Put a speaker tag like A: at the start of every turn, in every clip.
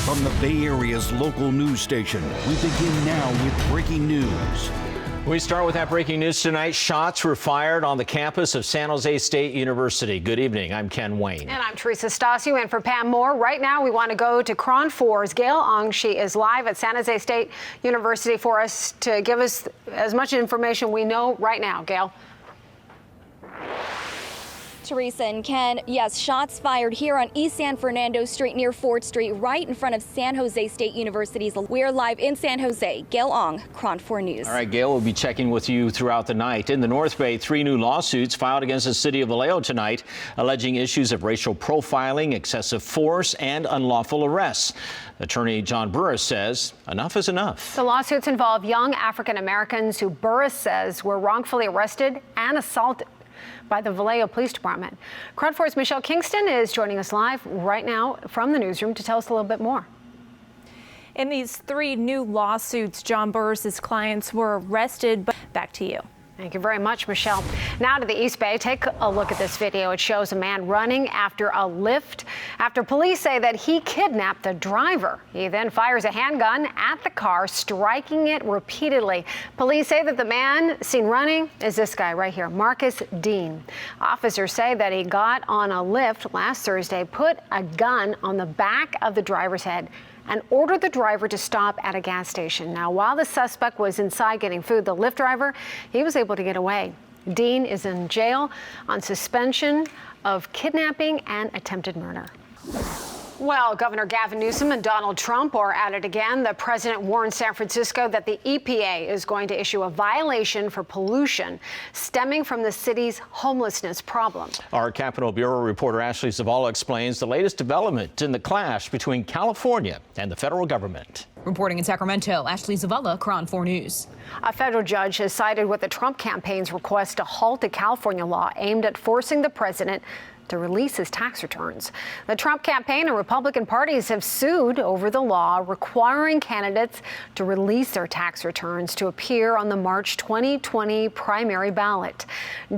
A: From the Bay Area's local news station, we begin now with breaking news.
B: We start with that breaking news tonight. Shots were fired on the campus of San Jose State University. Good evening. I'm Ken Wayne.
C: And I'm Teresa Stasio in for Pam Moore. Right now, we want to go to KRON4's Gail Ong. She is live at San Jose State University for us to give us as much information we know right now. Gail.
D: Teresa and Ken, yes, shots fired here on East San Fernando Street near 4th Street, right in front of San Jose State University's. We're live in San Jose. Gail Ong, KRON4 News.
B: All right, Gail, we'll be checking with you throughout the night. In the North Bay, 3 new lawsuits filed against the city of Vallejo tonight, alleging issues of racial profiling, excessive force, and unlawful arrests. Attorney John Burris says enough is enough.
C: The lawsuits involve young African Americans who Burris says were wrongfully arrested and assaulted by the Vallejo Police Department. KRON4's Michelle Kingston is joining us live right now from the newsroom to tell us a little bit more.
E: In these 3 new lawsuits, John Burris's clients were arrested. But back to you.
C: Thank you very much, Michelle. Now to the East Bay. Take a look at this video. It shows a man running after a lift after police say that he kidnapped the driver. He then fires a handgun at the car, striking it repeatedly. Police say that the man seen running is this guy right here, Marcus Dean. Officers say that he got on a lift last Thursday, put a gun on the back of the driver's head, and ordered the driver to stop at a gas station. Now, while the suspect was inside getting food, the Lyft driver, he was able to get away. Dean is in jail on suspension of kidnapping and attempted murder. Well, Governor Gavin Newsom and Donald Trump are at it again. The president warned San Francisco that the EPA is going to issue a violation for pollution stemming from the city's homelessness problem.
B: Our Capitol Bureau reporter Ashley Zavala explains the latest development in the clash between California and the federal government.
F: Reporting in Sacramento, Ashley Zavala, KRON4 News.
C: A federal judge has sided with the Trump campaign's request to halt a California law aimed at forcing the president to release his tax returns. The Trump campaign and Republican parties have sued over the law requiring candidates to release their tax returns to appear on the March 2020 primary ballot.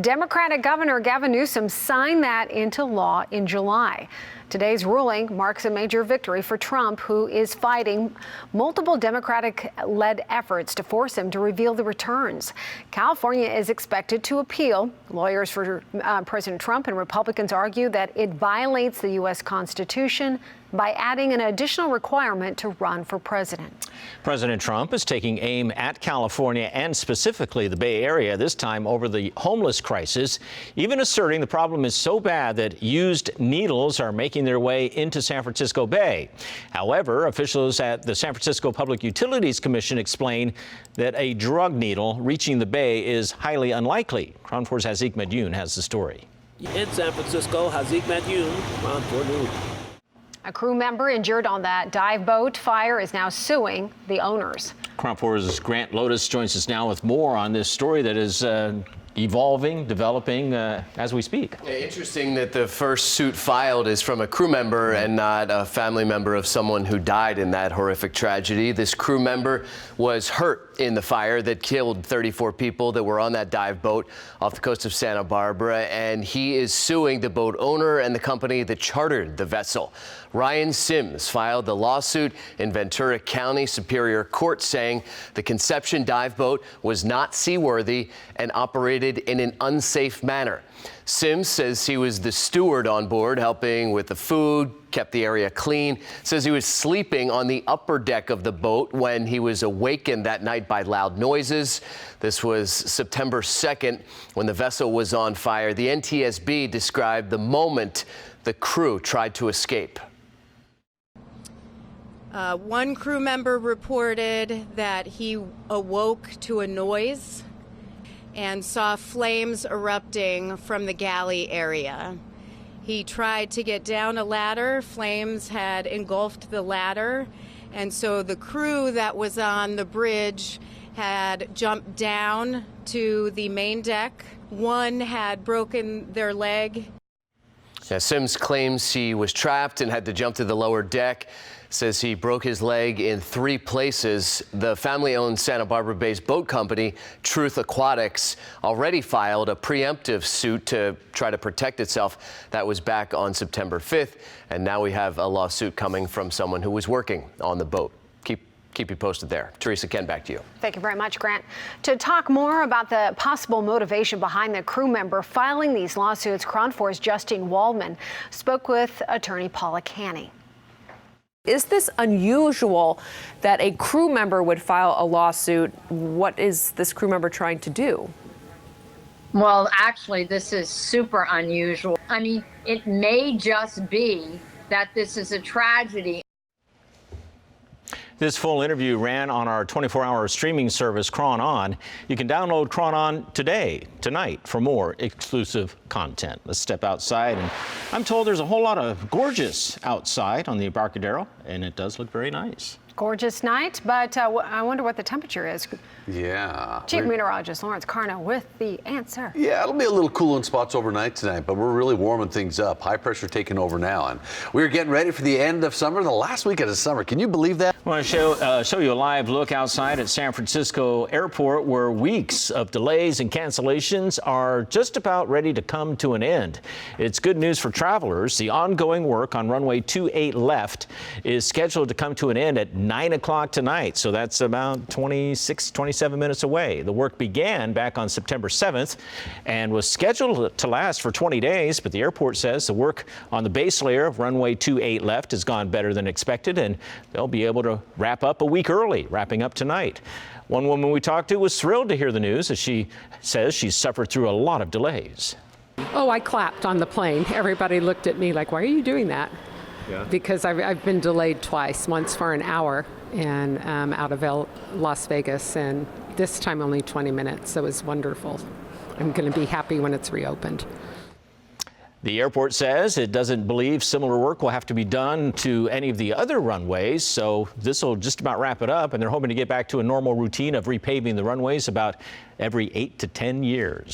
C: Democratic Governor Gavin Newsom signed that into law in July. Today's ruling marks a major victory for Trump, who is fighting multiple Democratic-led efforts to force him to reveal the returns. California is expected to appeal. Lawyers for President Trump and Republicans argue that it violates the U.S. Constitution by adding an additional requirement to run for president.
B: President Trump is taking aim at California and specifically the Bay Area, this time over the homeless crisis, even asserting the problem is so bad that used needles are making their way into San Francisco Bay. However, officials at the San Francisco Public Utilities Commission explain that a drug needle reaching the Bay is highly unlikely. KRON4's Hazik Madyoun has the story.
G: In San Francisco, Hazik Madyoun, KRON4 News.
C: A crew member injured on that dive boat fire is now suing the owners.
B: KRON4's Grant Lotus joins us now with more on this story that is evolving, developing as we speak.
H: Yeah, interesting that the first suit filed is from a crew member and not a family member of someone who died in that horrific tragedy. This crew member was hurt in the fire that killed 34 people that were on that dive boat off the coast of Santa Barbara, and he is suing the boat owner and the company that chartered the vessel. Ryan Sims filed the lawsuit in Ventura County Superior Court, saying the Conception dive boat was not seaworthy and operated in an unsafe manner. Sims says he was the steward on board, helping with the food, kept the area clean, says he was sleeping on the upper deck of the boat when he was awakened that night by loud noises. This was September 2nd when the vessel was on fire. The NTSB described the moment the crew tried to escape.
I: One crew member reported that he awoke to a noise and saw flames erupting from the galley area. He tried to get down a ladder. Flames had engulfed the ladder, and so the crew that was on the bridge had jumped down to the main deck. One had broken their leg.
H: Now, Sims claims he was trapped and had to jump to the lower deck. Says he broke his leg in 3 places. The family-owned Santa Barbara-based boat company, Truth Aquatics, already filed a preemptive suit to try to protect itself. That was back on September 5th, and now we have a lawsuit coming from someone who was working on the boat. Keep you posted there. Teresa, Ken, back to you.
C: Thank you very much, Grant. To talk more about the possible motivation behind the crew member filing these lawsuits, KRON4's Justine Waldman spoke with attorney Paula Canny.
J: Is this unusual that a crew member would file a lawsuit? What is this crew member trying to do?
K: Well, actually, this is super unusual. I mean, it may just be that this is a tragedy.
B: This full interview ran on our 24-hour streaming service, KRON4. You can download KRON4 tonight, for more exclusive content. Let's step outside, and I'm told there's a whole lot of gorgeous outside on the Embarcadero, and it does look very nice.
C: Gorgeous night, but I wonder what the temperature is.
L: Yeah.
C: Chief Meteorologist Lawrence Carno with the answer.
L: Yeah, it'll be a little cool in spots overnight tonight, but we're really warming things up. High pressure taking over now, and we're getting ready for the end of summer, the last weekend of summer. Can you believe that?
B: I want to show you a live look outside at San Francisco Airport, where weeks of delays and cancellations are just about ready to come to an end. It's good news for travelers. The ongoing work on runway 28 left is scheduled to come to an end at 9 o'clock tonight, so that's about 27 minutes away. The work began back on September 7th and was scheduled to last for 20 days, but the airport says the work on the base layer of runway 28 left has gone better than expected, and they'll be able to wrap up a week early, wrapping up tonight. One woman we talked to was thrilled to hear the news, as she says she's suffered through a lot of delays.
M: Oh, I clapped on the plane. Everybody looked at me like, why are you doing that? Yeah. Because I've been delayed twice, once for an hour and out of Las Vegas, and this time only 20 minutes, so it was wonderful. I'm going to be happy when it's reopened.
B: The airport says it doesn't believe similar work will have to be done to any of the other runways, so this will just about wrap it up, and they're hoping to get back to a normal routine of repaving the runways about every 8 to 10 years.